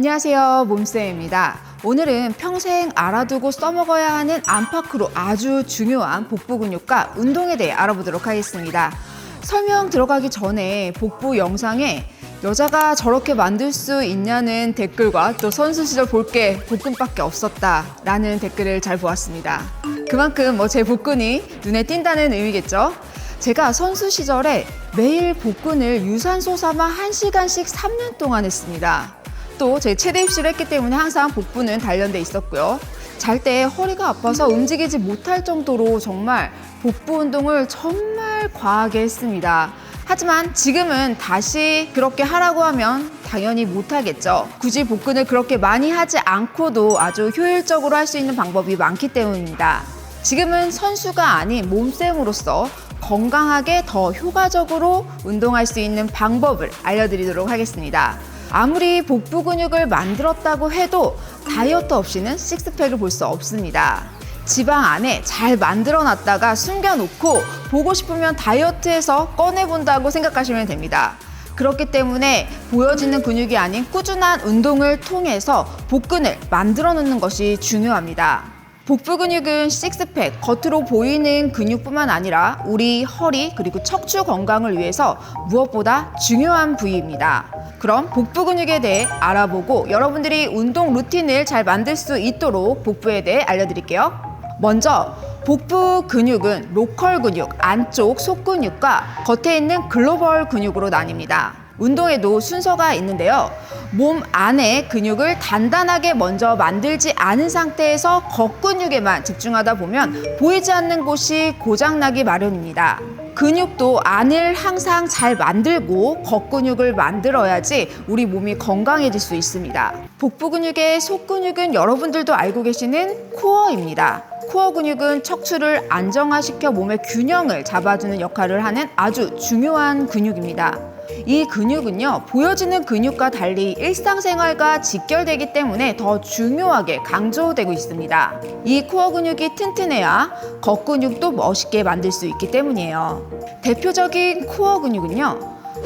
안녕하세요, 몸쌤입니다. 오늘은 평생 알아두고 써먹어야 하는 안팎으로 아주 중요한 복부 근육과 운동에 대해 알아보도록 하겠습니다. 설명 들어가기 전에 복부 영상에 여자가 저렇게 만들 수 있냐는 댓글과 또 선수 시절 볼 게 복근밖에 없었다 라는 댓글을 잘 보았습니다. 그만큼 제 복근이 눈에 띈다는 의미겠죠. 제가 선수 시절에 매일 복근을 유산소 삼아 1시간씩 3년 동안 했습니다. 또 제 체대 입시를 했기 때문에 항상 복부는 단련돼 있었고요. 잘 때 허리가 아파서 움직이지 못할 정도로 정말 복부 운동을 정말 과하게 했습니다. 하지만 지금은 다시 그렇게 하라고 하면 당연히 못하겠죠. 굳이 복근을 그렇게 많이 하지 않고도 아주 효율적으로 할 수 있는 방법이 많기 때문입니다. 지금은 선수가 아닌 몸쌤으로서 건강하게 더 효과적으로 운동할 수 있는 방법을 알려드리도록 하겠습니다. 아무리 복부 근육을 만들었다고 해도 다이어트 없이는 식스팩을 볼 수 없습니다. 지방 안에 잘 만들어 놨다가 숨겨놓고 보고 싶으면 다이어트해서 꺼내본다고 생각하시면 됩니다. 그렇기 때문에 보여지는 근육이 아닌 꾸준한 운동을 통해서 복근을 만들어 놓는 것이 중요합니다. 복부 근육은 식스팩, 겉으로 보이는 근육뿐만 아니라 우리 허리 그리고 척추 건강을 위해서 무엇보다 중요한 부위입니다. 그럼 복부 근육에 대해 알아보고 여러분들이 운동 루틴을 잘 만들 수 있도록 복부에 대해 알려드릴게요. 먼저 복부 근육은 로컬 근육, 안쪽 속근육과 겉에 있는 글로벌 근육으로 나뉩니다. 운동에도 순서가 있는데요. 몸 안의 근육을 단단하게 먼저 만들지 않은 상태에서 겉근육에만 집중하다 보면 보이지 않는 곳이 고장나기 마련입니다. 근육도 안을 항상 잘 만들고 겉근육을 만들어야지 우리 몸이 건강해질 수 있습니다. 복부 근육의 속근육은 여러분들도 알고 계시는 코어입니다. 코어 근육은 척추를 안정화시켜 몸의 균형을 잡아주는 역할을 하는 아주 중요한 근육입니다. 이 근육은요, 보여지는 근육과 달리 일상생활과 직결되기 때문에 더 중요하게 강조되고 있습니다. 이 코어 근육이 튼튼해야 겉근육도 멋있게 만들 수 있기 때문이에요. 대표적인 코어 근육은요,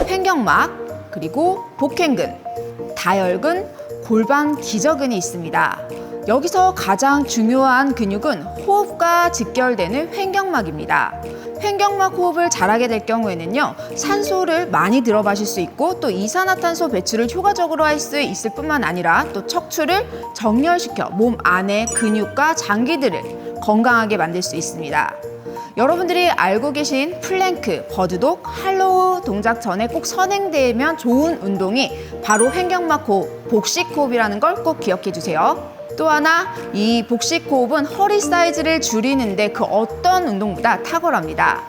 횡격막, 그리고 복행근, 다혈근, 골반 기저근이 있습니다. 여기서 가장 중요한 근육은 호흡과 직결되는 횡격막입니다. 횡격막 호흡을 잘하게 될 경우에는요, 산소를 많이 들어 마실 수 있고 또 이산화탄소 배출을 효과적으로 할 수 있을 뿐만 아니라 또 척추를 정렬시켜 몸 안의 근육과 장기들을 건강하게 만들 수 있습니다. 여러분들이 알고 계신 플랭크, 버드독, 할로우 동작 전에 꼭 선행되면 좋은 운동이 바로 횡격막 호흡, 복식 호흡이라는 걸 꼭 기억해 주세요. 또 하나, 이 복식 호흡은 허리 사이즈를 줄이는데 그 어떤 운동보다 탁월합니다.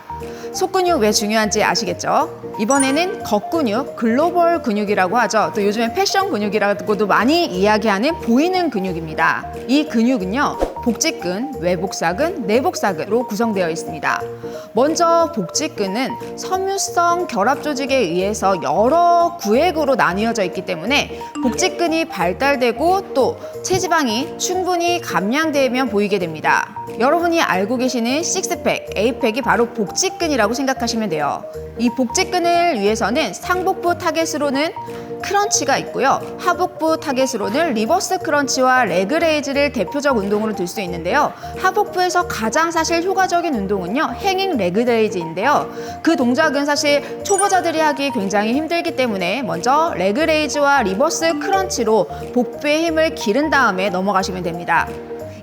속근육 왜 중요한지 아시겠죠? 이번에는 겉근육, 글로벌 근육이라고 하죠. 또 요즘엔 패션 근육이라고도 많이 이야기하는 보이는 근육입니다. 이 근육은요, 복직근, 외복사근, 내복사근으로 구성되어 있습니다. 먼저 복직근은 섬유성 결합 조직에 의해서 여러 구획으로 나뉘어져 있기 때문에 복직근이 발달되고 또 체지방이 충분히 감량되면 보이게 됩니다. 여러분이 알고 계시는 식스팩, 에이팩이 바로 복직근이라고 생각하시면 돼요. 이 복직근을 위해서는 상복부 타겟으로는 크런치가 있고요. 하복부 타겟으로는 리버스 크런치와 레그 레이즈를 대표적 운동으로 들 수 있는데요. 하복부에서 가장 사실 효과적인 운동은요, 행잉 레그 레이즈인데요. 그 동작은 사실 초보자들이 하기 굉장히 힘들기 때문에 먼저 레그 레이즈와 리버스 크런치로 복부의 힘을 기른 다음에 넘어가시면 됩니다.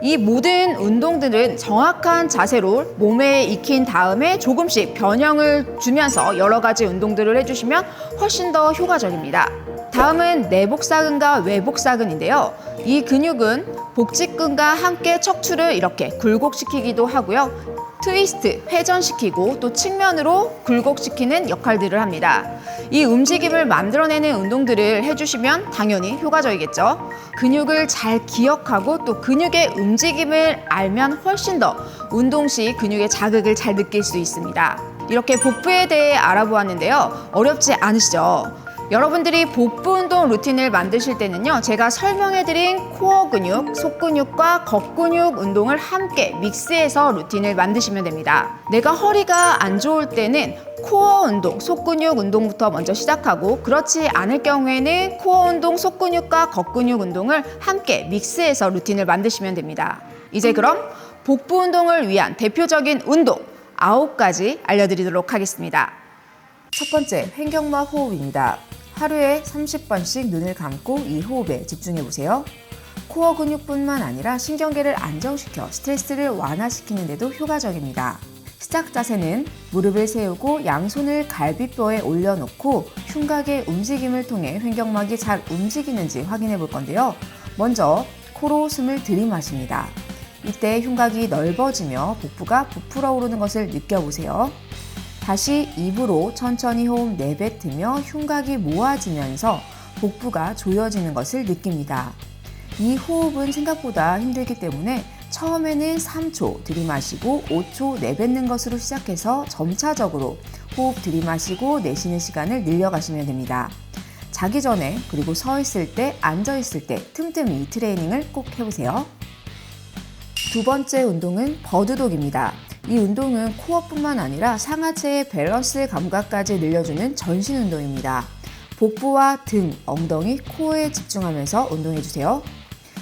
이 모든 운동들은 정확한 자세로 몸에 익힌 다음에 조금씩 변형을 주면서 여러 가지 운동들을 해주시면 훨씬 더 효과적입니다. 다음은 내복사근과 외복사근인데요. 이 근육은 복직근과 함께 척추를 이렇게 굴곡시키기도 하고요. 트위스트, 회전시키고 또 측면으로 굴곡시키는 역할들을 합니다. 이 움직임을 만들어내는 운동들을 해주시면 당연히 효과적이겠죠. 근육을 잘 기억하고 또 근육의 움직임을 알면 훨씬 더 운동 시 근육의 자극을 잘 느낄 수 있습니다. 이렇게 복부에 대해 알아보았는데요. 어렵지 않으시죠? 여러분들이 복부 운동 루틴을 만드실 때는요, 제가 설명해드린 코어 근육, 속 근육과 겉 근육 운동을 함께 믹스해서 루틴을 만드시면 됩니다. 내가 허리가 안 좋을 때는 코어 운동, 속 근육 운동부터 먼저 시작하고, 그렇지 않을 경우에는 코어 운동, 속 근육과 겉 근육 운동을 함께 믹스해서 루틴을 만드시면 됩니다. 이제 그럼 복부 운동을 위한 대표적인 운동 9가지 알려드리도록 하겠습니다. 첫 번째, 횡격막 호흡입니다. 하루에 30번씩 눈을 감고 이 호흡에 집중해 보세요. 코어 근육뿐만 아니라 신경계를 안정시켜 스트레스를 완화시키는 데도 효과적입니다. 시작 자세는 무릎을 세우고 양손을 갈비뼈에 올려놓고 흉곽의 움직임을 통해 횡격막이 잘 움직이는지 확인해 볼 건데요. 먼저 코로 숨을 들이마십니다. 이때 흉곽이 넓어지며 복부가 부풀어 오르는 것을 느껴보세요. 다시 입으로 천천히 호흡 내뱉으며 흉곽이 모아지면서 복부가 조여지는 것을 느낍니다. 이 호흡은 생각보다 힘들기 때문에 처음에는 3초 들이마시고 5초 내뱉는 것으로 시작해서 점차적으로 호흡 들이마시고 내쉬는 시간을 늘려가시면 됩니다. 자기 전에 그리고 서 있을 때, 앉아 있을 때 틈틈이 트레이닝을 꼭 해보세요. 두 번째 운동은 버드독입니다. 이 운동은 코어뿐만 아니라 상하체의 밸런스 감각까지 늘려주는 전신 운동입니다. 복부와 등, 엉덩이, 코어에 집중하면서 운동해주세요.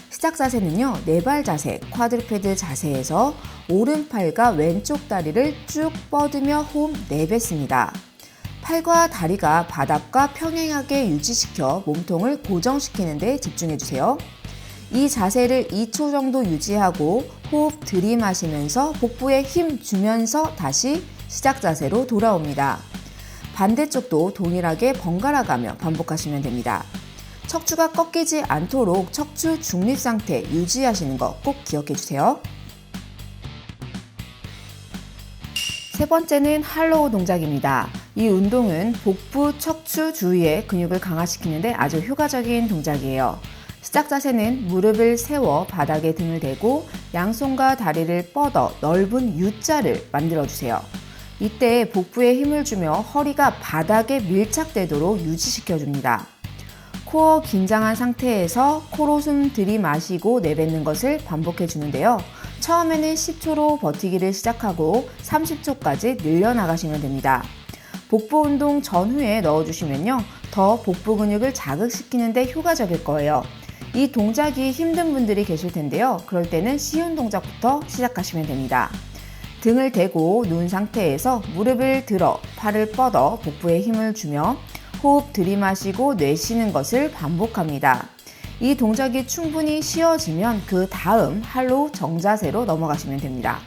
시작 자세는요, 네발 자세, 쿼드루페드 자세에서 오른팔과 왼쪽 다리를 쭉 뻗으며 호흡 내뱉습니다. 팔과 다리가 바닥과 평행하게 유지시켜 몸통을 고정시키는 데 집중해주세요. 이 자세를 2초 정도 유지하고 호흡 들이마시면서 복부에 힘 주면서 다시 시작 자세로 돌아옵니다. 반대쪽도 동일하게 번갈아 가며 반복하시면 됩니다. 척추가 꺾이지 않도록 척추 중립 상태 유지하시는 거 꼭 기억해 주세요. 세 번째는 할로우 동작입니다. 이 운동은 복부, 척추 주위의 근육을 강화시키는 데 아주 효과적인 동작이에요. 시작 자세는 무릎을 세워 바닥에 등을 대고 양손과 다리를 뻗어 넓은 U자를 만들어주세요. 이때 복부에 힘을 주며 허리가 바닥에 밀착되도록 유지시켜줍니다. 코어 긴장한 상태에서 코로 숨 들이마시고 내뱉는 것을 반복해 주는데요. 처음에는 10초로 버티기를 시작하고 30초까지 늘려나가시면 됩니다. 복부 운동 전후에 넣어주시면요, 더 복부 근육을 자극시키는 데 효과적일 거예요. 이 동작이 힘든 분들이 계실 텐데요. 그럴 때는 쉬운 동작부터 시작하시면 됩니다. 등을 대고 누운 상태에서 무릎을 들어 팔을 뻗어 복부에 힘을 주며 호흡 들이마시고 내쉬는 것을 반복합니다. 이 동작이 충분히 쉬어지면 그 다음 할로우 정자세로 넘어가시면 됩니다.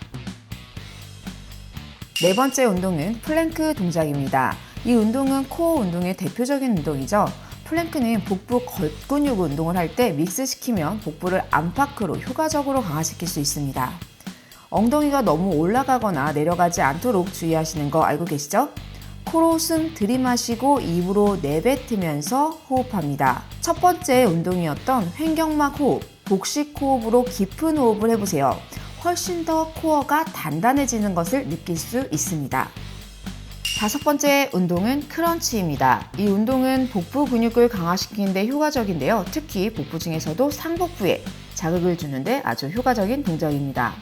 네 번째 운동은 플랭크 동작입니다. 이 운동은 코어 운동의 대표적인 운동이죠. 플랭크는 복부 겉근육 운동을 할 때 믹스시키면 복부를 안팎으로 효과적으로 강화시킬 수 있습니다. 엉덩이가 너무 올라가거나 내려가지 않도록 주의하시는 거 알고 계시죠? 코로 숨 들이마시고 입으로 내뱉으면서 호흡합니다. 첫 번째 운동이었던 횡격막 호흡, 복식 호흡으로 깊은 호흡을 해보세요. 훨씬 더 코어가 단단해지는 것을 느낄 수 있습니다. 다섯 번째 운동은 크런치입니다. 이 운동은 복부 근육을 강화시키는 데 효과적인데요. 특히 복부 중에서도 상복부에 자극을 주는데 아주 효과적인 동작입니다.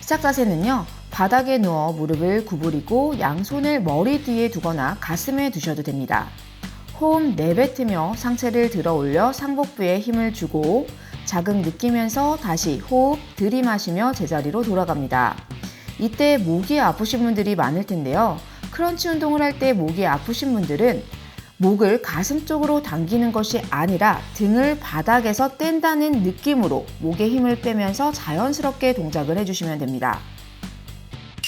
시작 자세는요, 바닥에 누워 무릎을 구부리고 양손을 머리 뒤에 두거나 가슴에 두셔도 됩니다. 호흡 내뱉으며 상체를 들어 올려 상복부에 힘을 주고 자극 느끼면서 다시 호흡 들이마시며 제자리로 돌아갑니다. 이때 목이 아프신 분들이 많을 텐데요. 크런치 운동을 할 때 목이 아프신 분들은 목을 가슴 쪽으로 당기는 것이 아니라 등을 바닥에서 뗀다는 느낌으로 목에 힘을 빼면서 자연스럽게 동작을 해주시면 됩니다.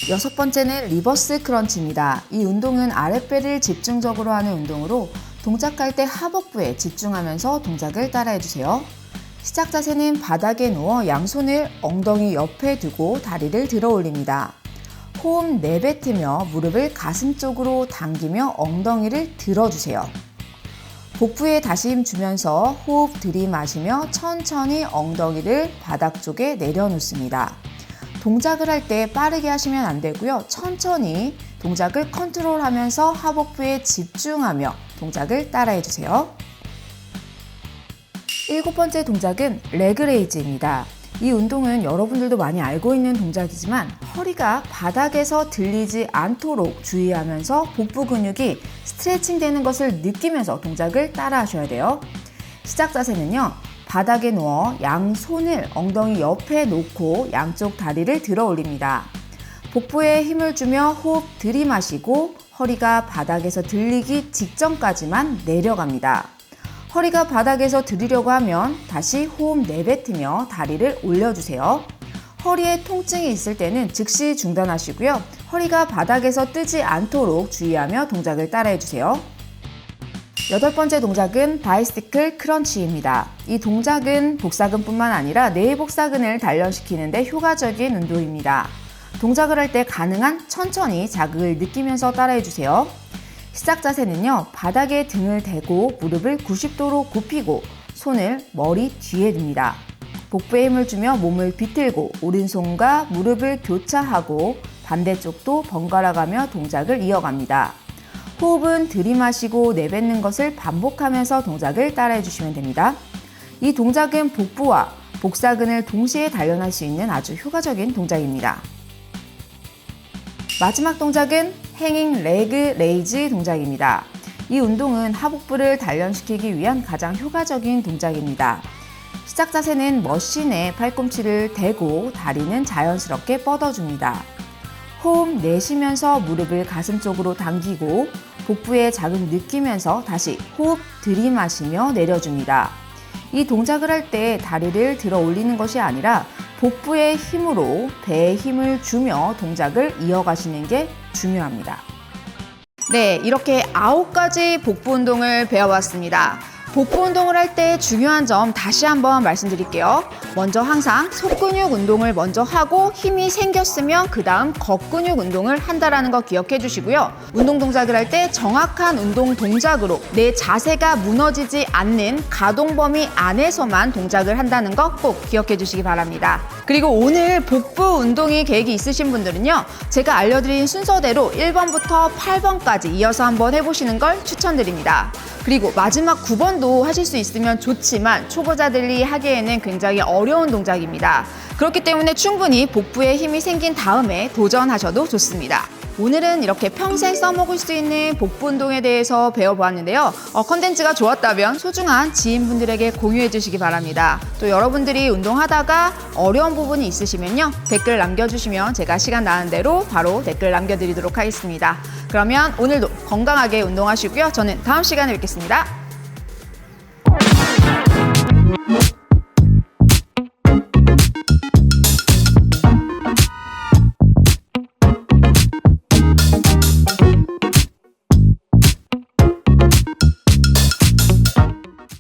여섯 번째는 리버스 크런치입니다. 이 운동은 아랫배를 집중적으로 하는 운동으로 동작할 때 하복부에 집중하면서 동작을 따라해주세요. 시작 자세는 바닥에 누워 양손을 엉덩이 옆에 두고 다리를 들어 올립니다. 호흡 내뱉으며 무릎을 가슴 쪽으로 당기며 엉덩이를 들어주세요. 복부에 다시 힘 주면서 호흡 들이마시며 천천히 엉덩이를 바닥 쪽에 내려놓습니다. 동작을 할 때 빠르게 하시면 안 되고요. 천천히 동작을 컨트롤하면서 하복부에 집중하며 동작을 따라해 주세요. 7번째 동작은 레그레이즈입니다. 이 운동은 여러분들도 많이 알고 있는 동작이지만 허리가 바닥에서 들리지 않도록 주의하면서 복부 근육이 스트레칭 되는 것을 느끼면서 동작을 따라 하셔야 돼요. 시작 자세는요, 바닥에 누워 양손을 엉덩이 옆에 놓고 양쪽 다리를 들어 올립니다. 복부에 힘을 주며 호흡 들이마시고 허리가 바닥에서 들리기 직전까지만 내려갑니다. 허리가 바닥에서 들으려고 하면 다시 호흡 내뱉으며 다리를 올려주세요. 허리에 통증이 있을 때는 즉시 중단하시고요. 허리가 바닥에서 뜨지 않도록 주의하며 동작을 따라해주세요. 8번째 동작은 바이시클 크런치입니다. 이 동작은 복사근뿐만 아니라 내복사근을 단련시키는 데 효과적인 운동입니다. 동작을 할 때 가능한 천천히 자극을 느끼면서 따라해주세요. 시작 자세는요, 바닥에 등을 대고 무릎을 90도로 굽히고 손을 머리 뒤에 둡니다. 복부에 힘을 주며 몸을 비틀고 오른손과 무릎을 교차하고 반대쪽도 번갈아 가며 동작을 이어갑니다. 호흡은 들이마시고 내뱉는 것을 반복하면서 동작을 따라해 주시면 됩니다. 이 동작은 복부와 복사근을 동시에 단련할 수 있는 아주 효과적인 동작입니다. 마지막 동작은 행잉 레그 레이즈 동작입니다. 이 운동은 하복부를 단련시키기 위한 가장 효과적인 동작입니다. 시작 자세는 머신에 팔꿈치를 대고 다리는 자연스럽게 뻗어줍니다. 호흡 내쉬면서 무릎을 가슴 쪽으로 당기고 복부에 자극 느끼면서 다시 호흡 들이마시며 내려줍니다. 이 동작을 할 때 다리를 들어 올리는 것이 아니라 복부의 힘으로 배에 힘을 주며 동작을 이어가시는 게 중요합니다. 네, 이렇게 9가지 복부 운동을 배워봤습니다. 복부 운동을 할 때 중요한 점 다시 한번 말씀드릴게요. 먼저 항상 속근육 운동을 먼저 하고 힘이 생겼으면 그 다음 겉근육 운동을 한다는 거 기억해 주시고요. 운동 동작을 할 때 정확한 운동 동작으로 내 자세가 무너지지 않는 가동 범위 안에서만 동작을 한다는 거 꼭 기억해 주시기 바랍니다. 그리고 오늘 복부 운동이 계획이 있으신 분들은요, 제가 알려드린 순서대로 1번부터 8번까지 이어서 한번 해보시는 걸 추천드립니다. 그리고 마지막 9번도 하실 수 있으면 좋지만 초보자들이 하기에는 굉장히 어려운 동작입니다. 그렇기 때문에 충분히 복부에 힘이 생긴 다음에 도전하셔도 좋습니다. 오늘은 이렇게 평생 써먹을 수 있는 복부 운동에 대해서 배워보았는데요. 컨텐츠가 좋았다면 소중한 지인분들에게 공유해 주시기 바랍니다. 또 여러분들이 운동하다가 어려운 부분이 있으시면요, 댓글 남겨주시면 제가 시간 나는 대로 바로 댓글 남겨드리도록 하겠습니다. 그러면 오늘도 건강하게 운동하시고요. 저는 다음 시간에 뵙겠습니다.